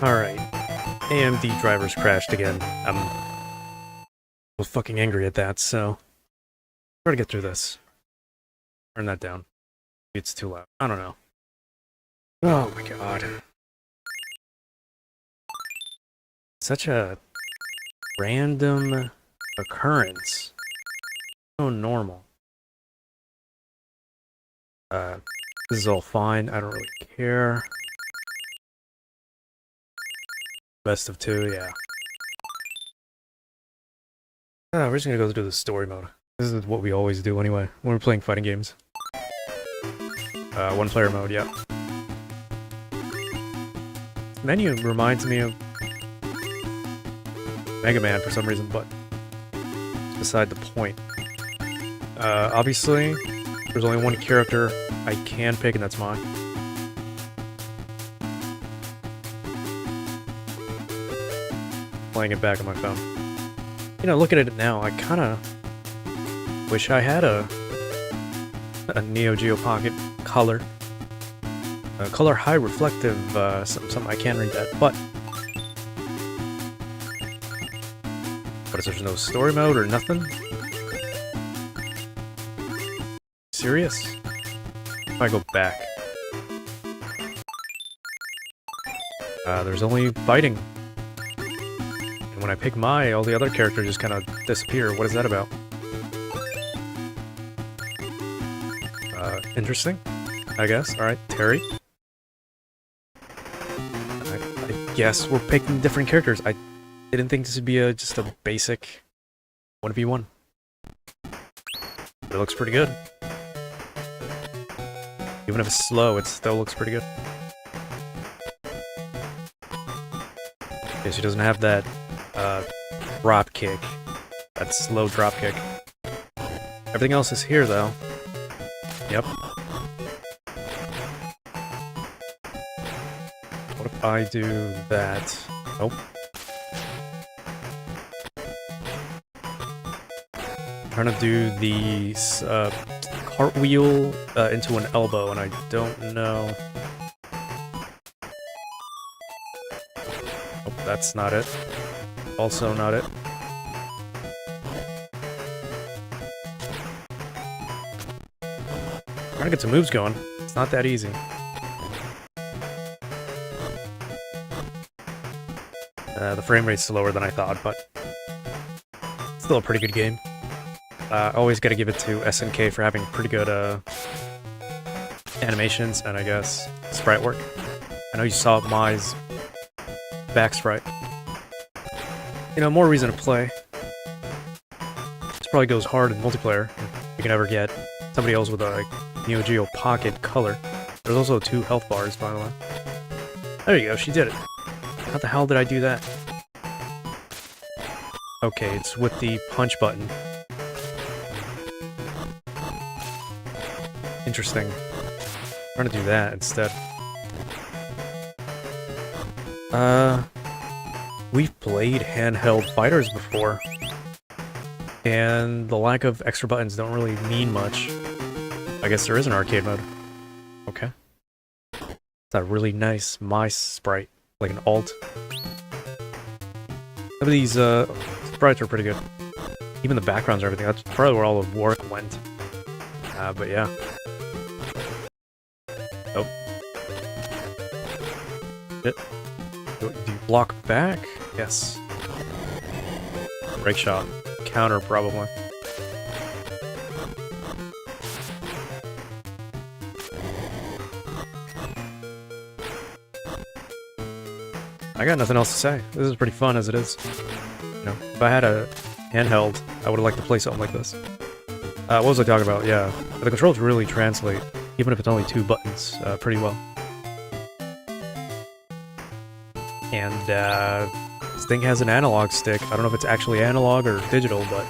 Alright. AMD drivers crashed again. I'm fucking angry at that, so try to get through this. Turn that down. Maybe it's too loud. I don't know. Oh my god. Such a random occurrence. So normal. This is all fine. I don't really care. Best of two, yeah. We're just gonna go do the story mode. This is what we always do anyway, when we're playing fighting games. One player mode, yeah. This menu reminds me of Mega Man for some reason, but it's beside the point. Obviously, there's only one character I can pick, and that's mine. Playing it back on my phone. You know, looking at it now, I kinda wish I had a NeoGeo Pocket color. Color high reflective, something I can't read that, but there's no story mode or nothing? Serious? If I go back. There's only fighting. And when I pick Mai, all the other characters just kind of disappear. What is that about? Interesting, I guess. Alright, Terry. I guess we're picking different characters. I didn't think this would be just a basic 1v1. It looks pretty good. Even if it's slow, it still looks pretty good. Okay, she doesn't have that drop kick. That slow drop kick. Everything else is here, though. Yep. What if I do that? Nope. I'm trying to do the cartwheel into an elbow, and I don't know. Oh, that's not it. Also not it. Trying to get some moves going. It's not that easy. The frame rate's slower than I thought, but still a pretty good game. Always gotta give it to SNK for having pretty good animations and I guess sprite work. I know you saw Mai's back sprite. You know, more reason to play. This probably goes hard in multiplayer if you can ever get somebody else with a NeoGeo Pocket color. There's also 2 health bars, by the way. There you go, she did it. How the hell did I do that? Okay, it's with the punch button. Interesting. I'm trying to do that instead. We've played handheld fighters before, and the lack of extra buttons don't really mean much. I guess there is an arcade mode. Okay. It's a really nice Mai sprite, like an alt. Some of these sprites are pretty good. Even the backgrounds and everything, that's probably where all the work went. But yeah. Oh. Do you block back? Yes. Break shot. Counter, probably. I got nothing else to say. This is pretty fun as it is. You know, if I had a handheld, I would have liked to play something like this. What was I talking about? Yeah. The controls really translate, even if it's only 2 buttons, pretty well. And, this thing has an analog stick. I don't know if it's actually analog or digital, but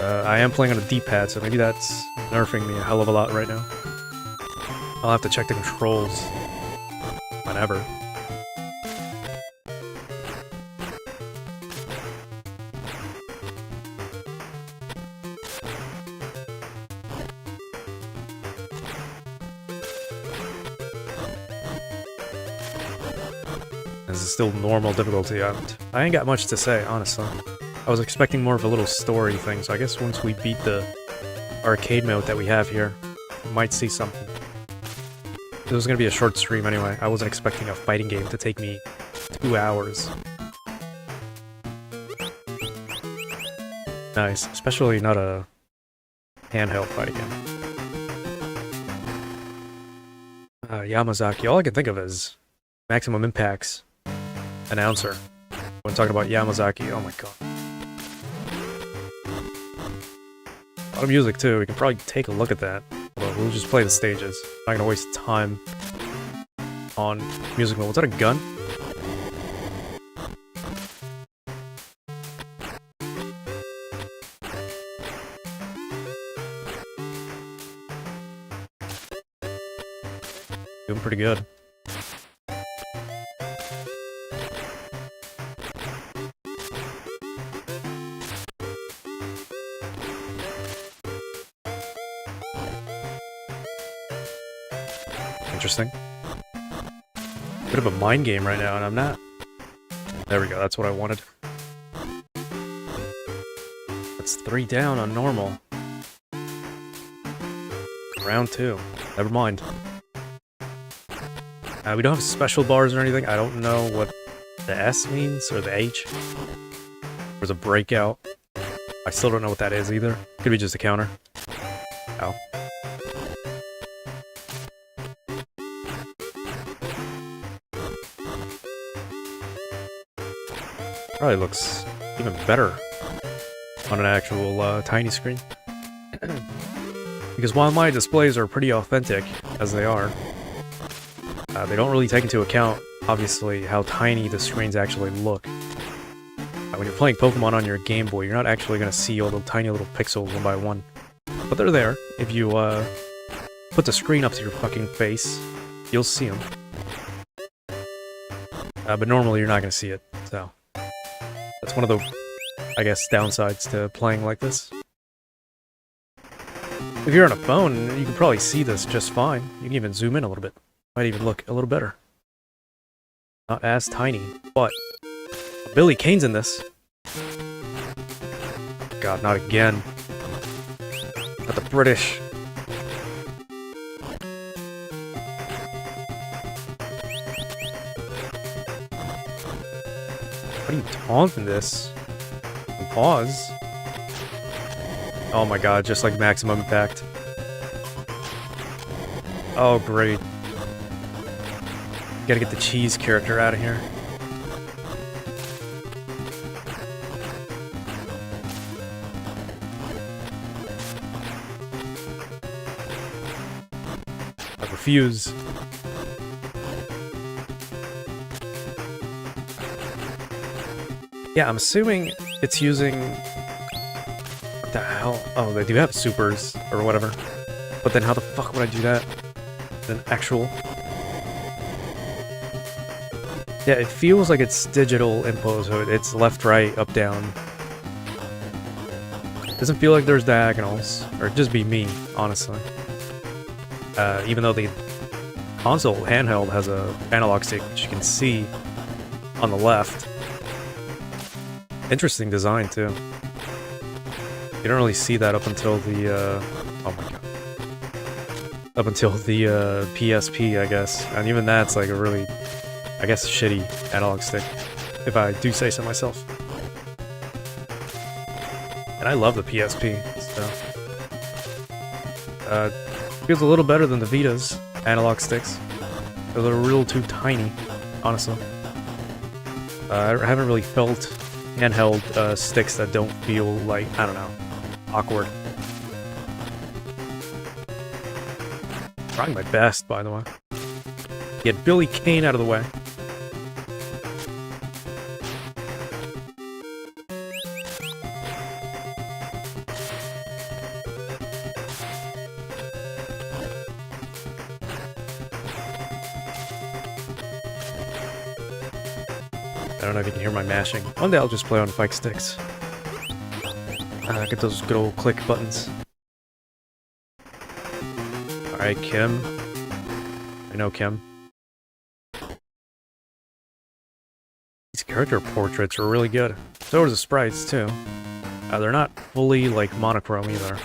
I am playing on a D-pad, so maybe that's nerfing me a hell of a lot right now. I'll have to check the controls whenever. This is still normal difficulty. I ain't got much to say, honestly. I was expecting more of a little story thing, so I guess once we beat the arcade mode that we have here, we might see something. This was gonna be a short stream anyway. I wasn't expecting a fighting game to take me 2 hours. Nice, especially not a handheld fighting game. Yamazaki, all I can think of is Maximum Impact's announcer when talking about Yamazaki. Oh my god. A lot of music too, we can probably take a look at that. Although we'll just play the stages. Not gonna waste time on music mode. Was that a gun? Doing pretty good. Interesting. Bit of a mind game right now, and I'm not. There we go, that's what I wanted. That's 3 down on normal. Round 2. Never mind. We don't have special bars or anything. I don't know what the S means, or the H. There's a breakout. I still don't know what that is either. Could be just a counter. Oh. Probably looks even better on an actual tiny screen. Because while my displays are pretty authentic, as they are, they don't really take into account, obviously, how tiny the screens actually look. When you're playing Pokemon on your Game Boy, you're not actually going to see all the tiny little pixels one by one. But they're there. If you put the screen up to your fucking face, you'll see them. But normally you're not going to see it, so... That's one of the, I guess, downsides to playing like this. If you're on a phone, you can probably see this just fine. You can even zoom in a little bit. Might even look a little better. Not as tiny, but Billy Kane's in this. God, not again. Not the British. How do you taunt in this? And pause. Oh my god, just like Maximum Impact. Oh, great. Gotta get the cheese character out of here. I refuse. Yeah, I'm assuming it's using... What the hell? Oh, they do have supers, or whatever. But then how the fuck would I do that? An actual... Yeah, it feels like it's digital input, so it's left, right, up, down. Doesn't feel like there's diagonals, or it'd just be me, honestly. Even though the console handheld has a analog stick, which you can see on the left. Interesting design, too. You don't really see that up until the, oh my god. Up until the, PSP, I guess. And even that's like a really... I guess shitty analog stick, if I do say so myself. And I love the PSP, so... feels a little better than the Vita's analog sticks. They're a little too tiny, honestly. I haven't really felt handheld sticks that don't feel like, I don't know, awkward. Trying my best, by the way. Get Billy Kane out of the way. I don't know if you can hear my mashing. One day I'll just play on Fike sticks. Get those good old click buttons. Alright, Kim. I know Kim. Character portraits are really good. So are the sprites, too. They're not fully, like, monochrome either.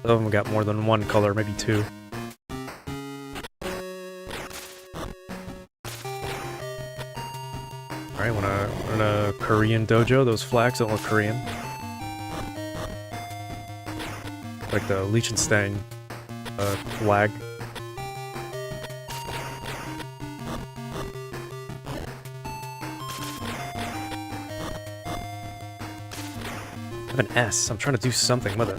Some of them got more than one color, maybe two. Alright, we're in a Korean dojo. Those flags don't look Korean. Like the Liechtenstein flag. I have an S. I'm trying to do something with it.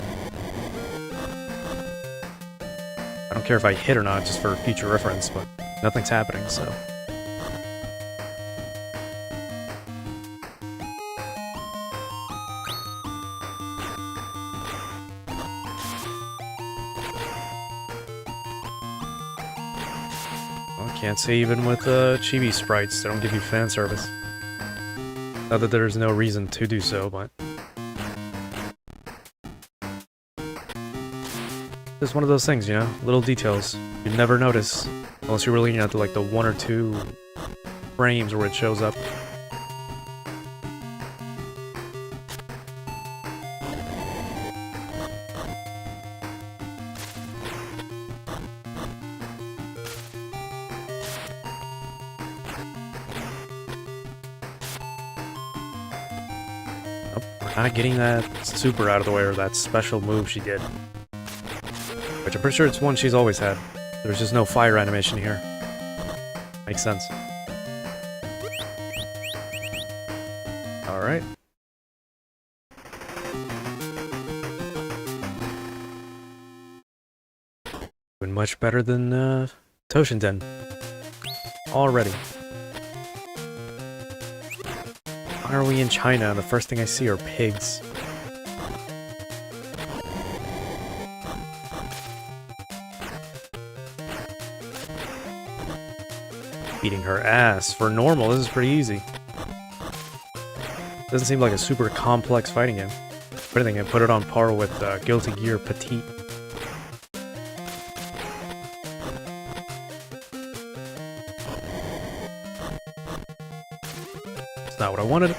I don't care if I hit or not, just for future reference, but nothing's happening, so... Can't say even with chibi sprites, they don't give you fan service. Not that there's no reason to do so, but... It's one of those things, you know? Little details. You never notice, unless you're really at like the 1 or 2 frames where it shows up. Not getting that super out of the way, or that special move she did. Which I'm pretty sure it's one she's always had. There's just no fire animation here. Makes sense. Alright. Doing much better than Toshinden. Already. Why are we in China? The first thing I see are pigs. Beating her ass. For normal, this is pretty easy. Doesn't seem like a super complex fighting game. If anything, I put it on par with Guilty Gear Petite. Not what I wanted,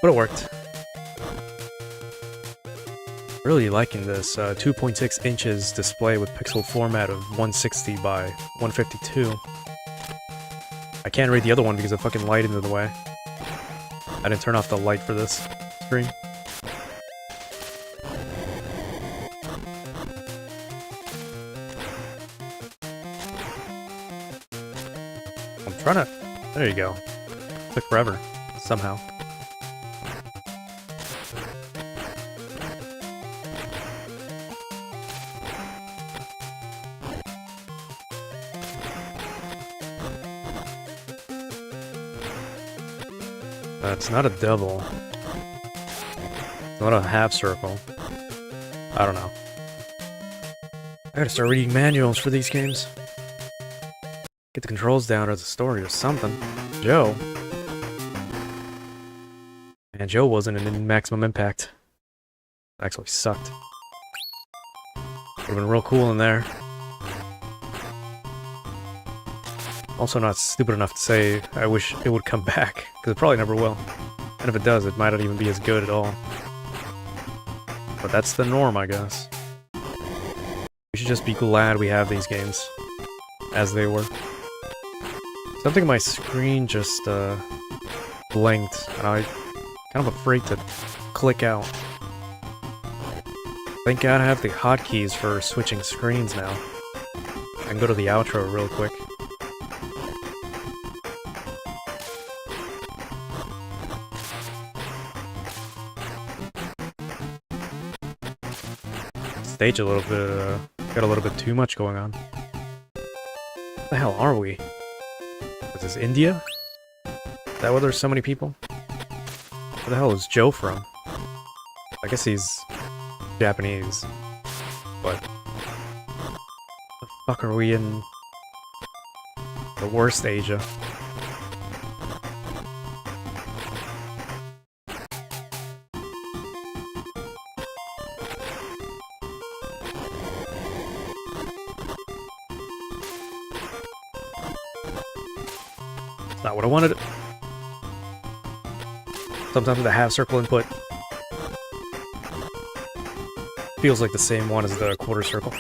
but it worked. Really liking this 2.6 inches display with pixel format of 160 by 152. I can't read the other one because the fucking light into the way. I didn't turn off the light for this screen. I'm trying to... There you go. Took forever, somehow. It's not a double. It's not a half circle. I don't know. I gotta start reading manuals for these games. Get the controls down or the story or something. Joe. And Joe wasn't in Maximum Impact. It actually sucked. Would've been real cool in there. Also not stupid enough to say I wish it would come back, because it probably never will. And if it does, it might not even be as good at all. But that's the norm, I guess. We should just be glad we have these games. As they were. Something on my screen just, blinked, and I'm kind of afraid to click out. Thank God I have the hotkeys for switching screens now. I can go to the outro real quick. Stage a little bit, got a little bit too much going on. What the hell are we? Is this India? Is that where there's so many people? Where the hell is Joe from? I guess he's Japanese. But the fuck are we in the worst Asia? Not what I wanted. Sometimes the half circle input feels like the same one as the quarter circle. How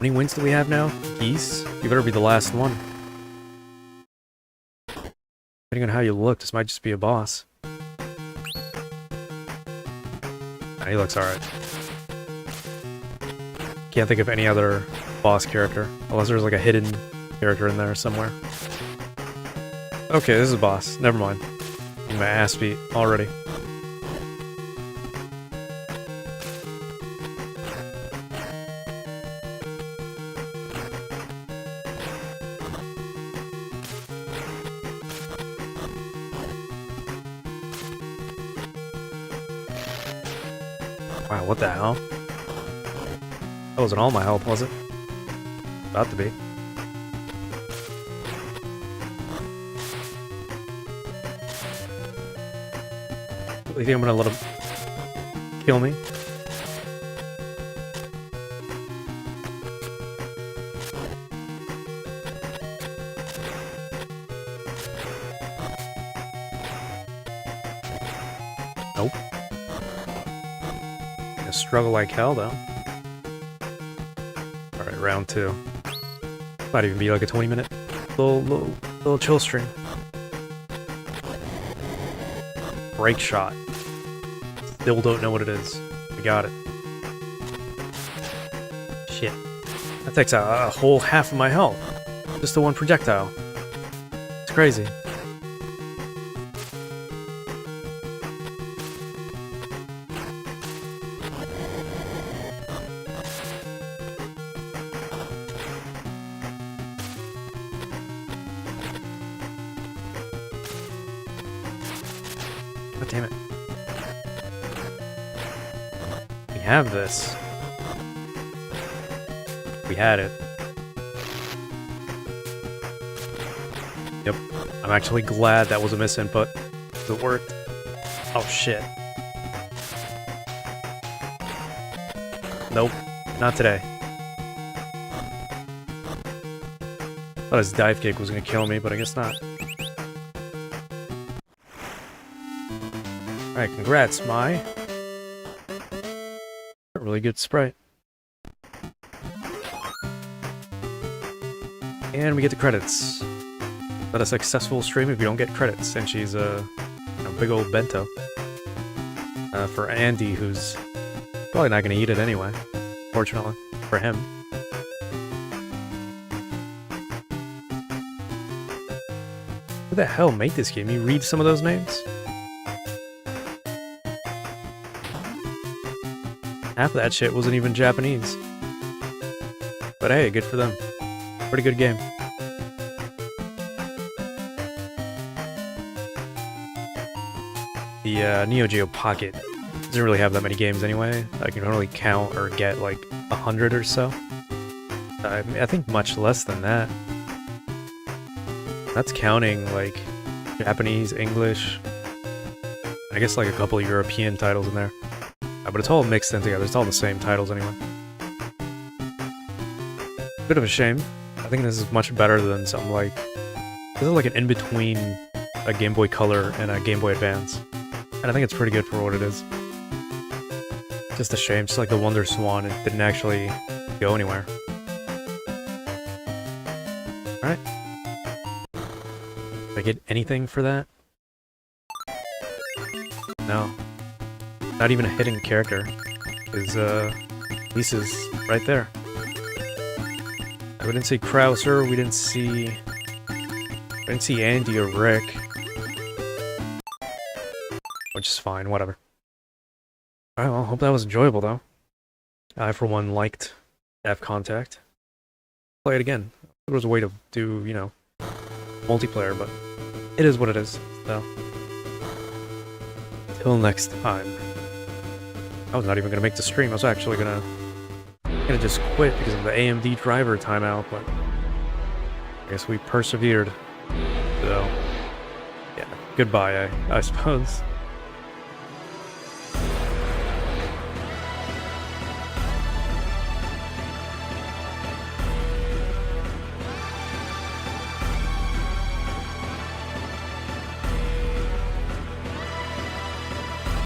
many wins do we have now? Geese? You better be the last one. Depending on how you look, this might just be a boss. Nah, he looks alright. Can't think of any other boss character, unless there's like a hidden character in there somewhere. Okay, this is a boss. Never mind. Getting my ass beat already. Wow, what the hell? That wasn't all my health, was it? About to be. You think I'm gonna let him kill me? Nope. Gonna struggle like hell, though. Alright, round 2. Might even be like a 20-minute little chill stream. Break shot. Still don't know what it is. We got it. Shit. That takes out a whole half of my health. Just the one projectile. It's crazy. God damn it. We have this. We had it. Yep. I'm actually glad that was a misinput. It worked. Oh shit. Nope. Not today. Thought his dive kick was gonna kill me, but I guess not. Alright, congrats, Mai. A really good sprite. And we get the credits. Not a successful stream if you don't get credits, and she's a big old bento. For Andy, who's probably not gonna eat it anyway, fortunately, for him. Who the hell made this game? You read some of those names? Half of that shit wasn't even Japanese. But hey, good for them. Pretty good game. The NeoGeo Pocket doesn't really have that many games anyway. I can only count or get like 100 or so. I think much less than that. That's counting like Japanese, English, I guess like a couple of European titles in there. But it's all mixed in together. It's all the same titles anyway. Bit of a shame. I think this is much better than something like... This is like an in-between a Game Boy Color and a Game Boy Advance. And I think it's pretty good for what it is. Just a shame. Just like the Wonder Swan, it didn't actually go anywhere. Alright. Did I get anything for that? No. Not even a hidden character. Is Lisa's right there. We didn't see Krauser, we didn't see Andy or Rick. Which is fine, whatever. Alright, well, hope that was enjoyable though. I for one liked F Contact. Play it again. There was a way to do, you know, multiplayer, but it is what it is, so. Till next time. I was not even gonna make the stream. I was actually gonna just quit because of the AMD driver timeout, but I guess we persevered. So, yeah, goodbye, I suppose.